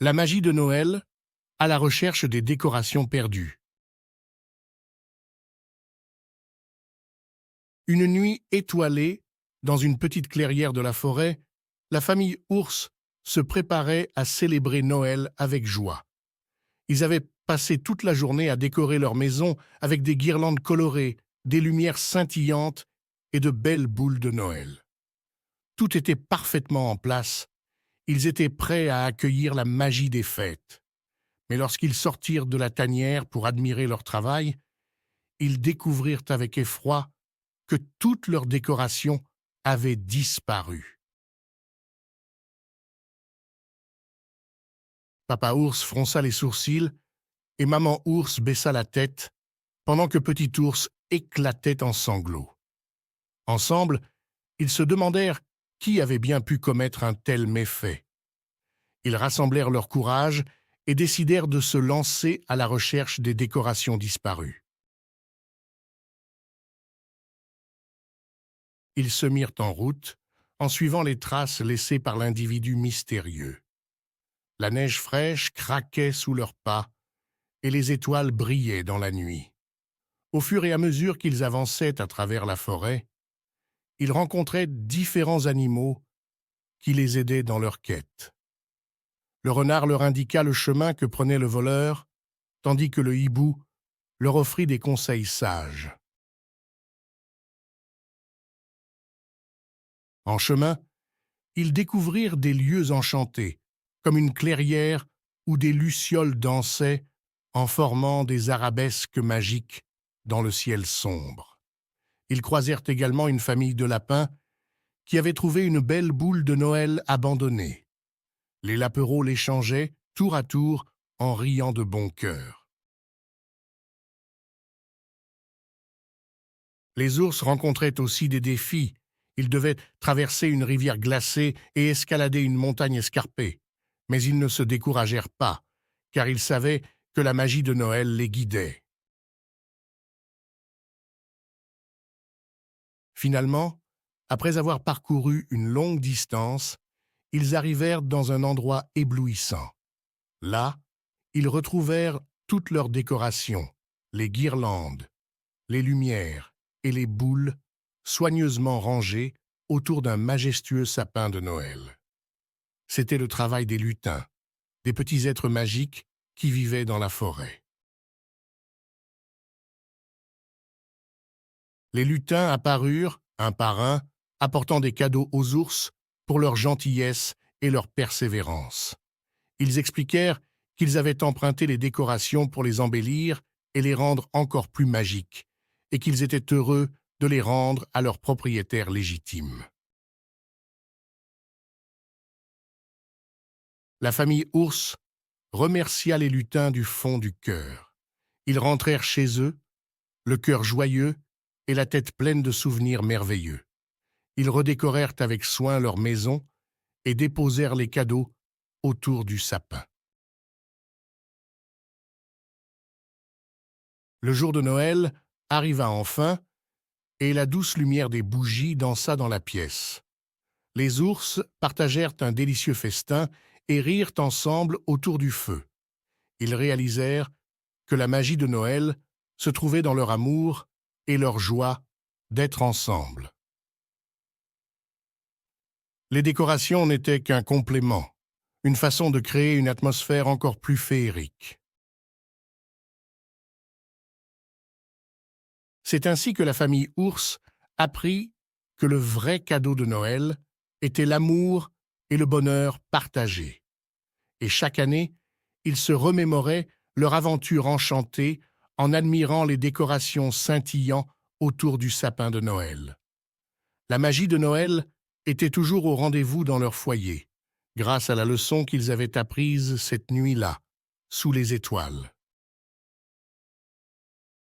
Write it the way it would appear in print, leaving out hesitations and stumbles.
La magie de Noël à la recherche des décorations perdues. Une nuit étoilée, dans une petite clairière de la forêt, la famille Ours se préparait à célébrer Noël avec joie. Ils avaient passé toute la journée à décorer leur maison avec des guirlandes colorées, des lumières scintillantes et de belles boules de Noël. Tout était parfaitement en place. Ils étaient prêts à accueillir la magie des fêtes. Mais lorsqu'ils sortirent de la tanière pour admirer leur travail, ils découvrirent avec effroi que toutes leurs décorations avaient disparu. Papa Ours fronça les sourcils et Maman Ours baissa la tête pendant que Petit Ours éclatait en sanglots. Ensemble, ils se demandèrent qui avait bien pu commettre un tel méfait. Ils rassemblèrent leur courage et décidèrent de se lancer à la recherche des décorations disparues. Ils se mirent en route en suivant les traces laissées par l'individu mystérieux. La neige fraîche craquait sous leurs pas et les étoiles brillaient dans la nuit. Au fur et à mesure qu'ils avançaient à travers la forêt, ils rencontraient différents animaux qui les aidaient dans leur quête. Le renard leur indiqua le chemin que prenait le voleur, tandis que le hibou leur offrit des conseils sages. En chemin, ils découvrirent des lieux enchantés, comme une clairière où des lucioles dansaient en formant des arabesques magiques dans le ciel sombre. Ils croisèrent également une famille de lapins qui avait trouvé une belle boule de Noël abandonnée. Les lapereaux l'échangeaient tour à tour en riant de bon cœur. Les ours rencontraient aussi des défis. Ils devaient traverser une rivière glacée et escalader une montagne escarpée. Mais ils ne se découragèrent pas, car ils savaient que la magie de Noël les guidait. Finalement, après avoir parcouru une longue distance, ils arrivèrent dans un endroit éblouissant. Là, ils retrouvèrent toutes leurs décorations, les guirlandes, les lumières et les boules soigneusement rangées autour d'un majestueux sapin de Noël. C'était le travail des lutins, des petits êtres magiques qui vivaient dans la forêt. Les lutins apparurent, un par un, apportant des cadeaux aux ours pour leur gentillesse et leur persévérance. Ils expliquèrent qu'ils avaient emprunté les décorations pour les embellir et les rendre encore plus magiques, et qu'ils étaient heureux de les rendre à leurs propriétaires légitimes. La famille Ours remercia les lutins du fond du cœur. Ils rentrèrent chez eux, le cœur joyeux et la tête pleine de souvenirs merveilleux. Ils redécorèrent avec soin leur maison et déposèrent les cadeaux autour du sapin. Le jour de Noël arriva enfin, et la douce lumière des bougies dansa dans la pièce. Les ours partagèrent un délicieux festin et rirent ensemble autour du feu. Ils réalisèrent que la magie de Noël se trouvait dans leur amour et leur joie d'être ensemble. Les décorations n'étaient qu'un complément, une façon de créer une atmosphère encore plus féerique. C'est ainsi que la famille Ours apprit que le vrai cadeau de Noël était l'amour et le bonheur partagés. Et chaque année, ils se remémoraient leur aventure enchantée en admirant les décorations scintillant autour du sapin de Noël. La magie de Noël était toujours au rendez-vous dans leur foyer, grâce à la leçon qu'ils avaient apprise cette nuit-là, sous les étoiles.